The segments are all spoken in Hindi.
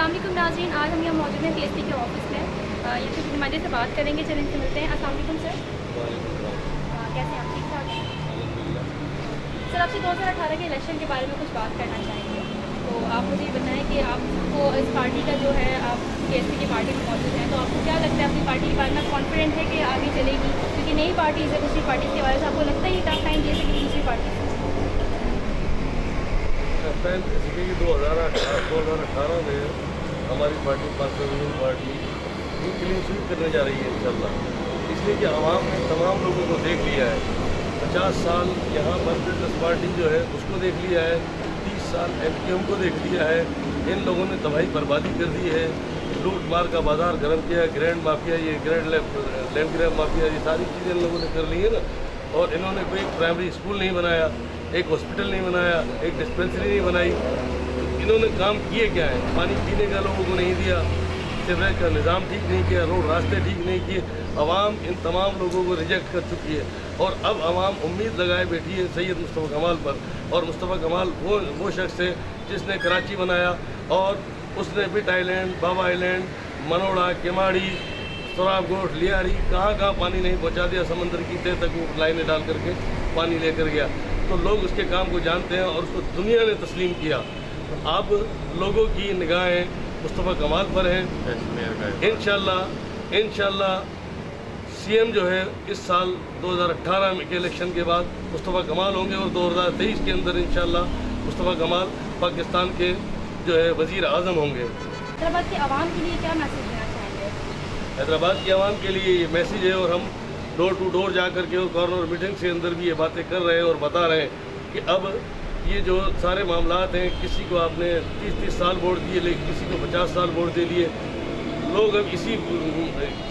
अस्सलाम वालेकुम नाज़रीन, आज हम यहाँ मौजूद हैं पीएसपी के ऑफिस में। यहाँ पे नुमाइंदे से बात करेंगे, चलें इनसे मिलते हैं। अस्सलाम वालेकुम सर। कैसे हैं आप? ठीक ठाक हैं सर। आपसे 2018 के इलेक्शन के बारे में कुछ बात करना चाहेंगे, तो आप मुझे ये बताएं कि आपको इस पार्टी का जो है, आप पीएसपी की पार्टी में मौजूद हैं, तो आपको क्या लगता है अपनी पार्टी के बारे में? कॉन्फिडेंट है कि आगे चलेगी? क्योंकि नई पार्टी है, दूसरी पार्टी के बारे में आपको लगता है ये टफ टाइम दे सकेगी दूसरी पार्टी से? 2018 में हमारी party Pakistan party clean sweep करने जा रही है इंशाल्लाह। इसलिए कि आवाम ने तमाम लोगों को देख लिया है। 50 साल यहाँ पर पीपल्स पार्टी जो है उसको देख लिया है, 30 साल MQM को देख लिया है। इन लोगों ने तबाही बर्बादी कर दी है, लूट मार का बाजार गर्म किया, ग्रैंड माफिया, ये लैंड ग्रैब माफिया, ये सारी चीज़ें इन लोगों ने कर ली है ना। और इन्होंने कोई प्राइमरी स्कूल नहीं बनाया, एक हॉस्पिटल नहीं बनाया, एक डिस्पेंसरी नहीं बनाई। इन्होंने काम किए क्या है? पानी पीने का लोगों को नहीं दिया, सीवरेज का निज़ाम ठीक नहीं किया, रोड रास्ते ठीक नहीं किए। आवाम इन तमाम लोगों को रिजेक्ट कर चुकी है और अब आवाम उम्मीद लगाए बैठी है सैयद मुस्तफ़ा कमाल पर। और मुस्तफ़ा कमाल वो शख्स है जिसने कराची बनाया और उसने बिट आइलैंड, बाबा आइलैंड, मनोड़ा, केमाड़ी, सोराबगोट, लियारी, कहाँ पानी नहीं पहुँचा दिया। समंदर की तह तक वो लाइनें डाल करके पानी लेकर गया। तो लोग उसके काम को जानते हैं और उसको दुनिया ने तस्लीम किया। अब लोगों की निगाहें मुस्तफ़ा कमाल पर हैं। इंशाल्लाह CM जो है इस साल 2018 के इलेक्शन के बाद मुस्तफ़ा कमाल होंगे और 2023 के अंदर इंशाल्लाह मुस्तफ़ा कमाल पाकिस्तान के जो है वज़ीर आज़म होंगे। हैदराबाद के आवाम के लिए क्या मैसेज देना चाहेंगे? हैदराबाद की आवाम के लिए ये मैसेज है और हम डोर टू डोर जा कर के और कॉर्नर मीटिंग के अंदर भी ये बातें कर रहे हैं और बता रहे हैं कि अब ये जो सारे मामलात हैं, किसी को आपने 30-30 साल वोट दिए, लेकिन किसी को 50 साल वोट दे दिए। लोग अब इसी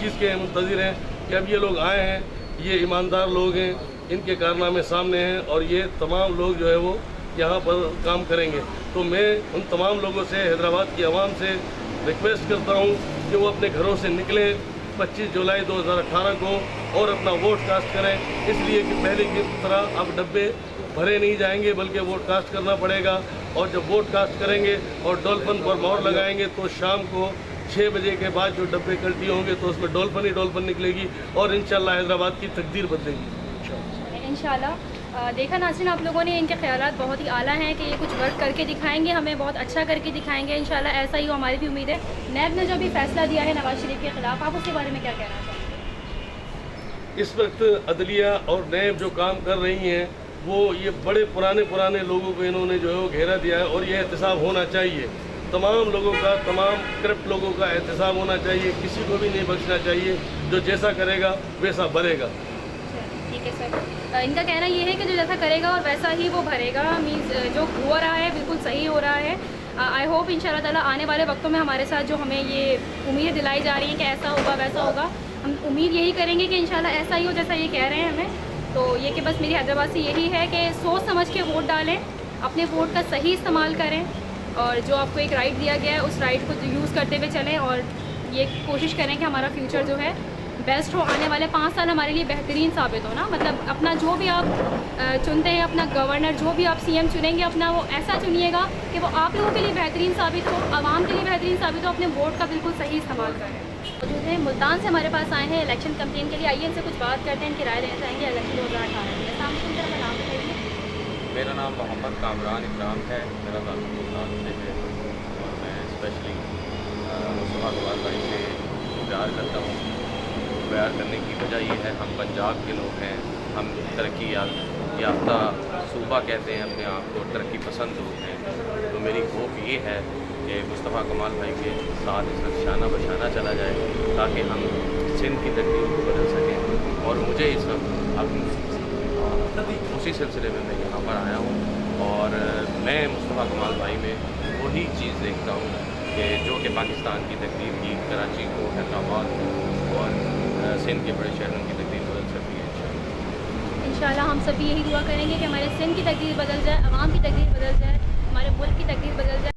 चीज़ के मुंतज़िर हैं कि अब ये लोग आए हैं, ये ईमानदार लोग हैं, इनके कारनामे सामने हैं और ये तमाम लोग जो है वो यहाँ पर काम करेंगे। तो मैं उन तमाम लोगों से, हैदराबाद की आवाम से रिक्वेस्ट करता हूँ कि वो अपने घरों से निकलें 25 जुलाई 2018 को और अपना वोट कास्ट करें। इसलिए कि पहले की तरह अब डब्बे भरे नहीं जाएंगे, बल्कि वोट कास्ट करना पड़ेगा। और जब वोट कास्ट करेंगे और डॉल्फिन पर मोहर लगाएंगे तो शाम को 6 बजे के बाद जो डब्बे कल्टी होंगे तो उसमें डॉल्फिन ही डॉल्फिन निकलेगी और इंशाल्लाह हैदराबाद की तकदीर बदलेगी इंशाल्लाह। देखा नाज़रीन, आप लोगों ने इनके ख्यालात बहुत ही आला हैं कि ये कुछ वर्क करके दिखाएंगे, हमें बहुत अच्छा करके दिखाएंगे इंशाल्लाह। ऐसा ही हो, हमारी भी उम्मीद है। नैब ने जो भी फैसला दिया है नवाज शरीफ के ख़िलाफ़, आप उसके बारे में क्या कहना चाहेंगे? इस वक्त अदलिया और नैब जो काम कर रही हैं वो ये बड़े पुराने लोगों को इन्होंने जो है वो घेरा दिया है और ये एहतसाब होना चाहिए। तमाम लोगों का, तमाम करप्ट लोगों का एहतसाब होना चाहिए, किसी को भी नहीं बख्शना चाहिए। जो जैसा करेगा वैसा भरेगा। ठीक है सर, इनका कहना ये है कि जो जैसा करेगा और वैसा ही वो भरेगा। मीन्स जो हो रहा है बिल्कुल सही हो रहा है। आई होप इंशाल्लाह ताला आने वाले वक्तों में हमारे साथ जो हमें ये उम्मीदें दिलाई जा रही हैं कि ऐसा होगा वैसा होगा, हम उम्मीद यही करेंगे कि इंशाल्लाह ऐसा ही हो जैसा ये कह रहे हैं हमें। तो ये कि बस मेरी हैदराबाद से यही है कि सोच समझ के वोट डालें, अपने वोट का सही इस्तेमाल करें और जो आपको एक राइट दिया गया है उस राइट को यूज़ करते हुए चलें और ये कोशिश करें कि हमारा फ्यूचर जो है बेस्ट हो। आने वाले 5 साल हमारे लिए बेहतरीन साबित हो ना। मतलब अपना जो भी आप चुनते हैं, अपना गवर्नर, जो भी आप CM चुनेंगे, अपना वो ऐसा चुनिएगा कि वो आप लोगों के लिए बेहतरीन साबित हो, आवाम के लिए बेहतरीन साबित हो। अपने वोट का बिल्कुल सही इस्तेमाल करें। मौजूद हैं मुल्तान से हमारे पास आए हैं इलेक्शन कैंपेन के लिए। आइए इनसे कुछ बात करते हैं, इनकी राय लेना चाहेंगे इलेक्शन 2018 में। अपना नाम बताइए। मेरा नाम मोहम्मद कामरान इकराम है, मेरा ताल्लुक मुल्तान से है और मैं स्पेशली मुस्तफ़ा कमाल भाई से प्यार करता हूँ। प्यार करने की वजह ये है, हम पंजाब के लोग हैं, हम तरक्की याफ्ता सूबा कहते हैं अपने आप को, तरक्की पसंद लोग हैं। तो मेरी होप ये है कि मुस्तफ़ा कमाल भाई के साथ इस वक्त शाना बशाना चला जाए ताकि हम सिंध की तकदीर को बदल सकें। और मुझे इस वक्त अब उसी सिलसिले में मैं यहाँ पर आया हूँ और मैं मुस्तफ़ा कमाल भाई में वही चीज़ देखता हूँ कि जो कि पाकिस्तान की तकदीर की, कराची को, हैदराबाद को और सिंध के बड़े शहरों की तकदीर बदल सकती है। इंशाल्लाह हम सभी यही दुआ करेंगे कि हमारे सिंध की तकदीर बदल जाए, आवाम की तकदीर बदल जाए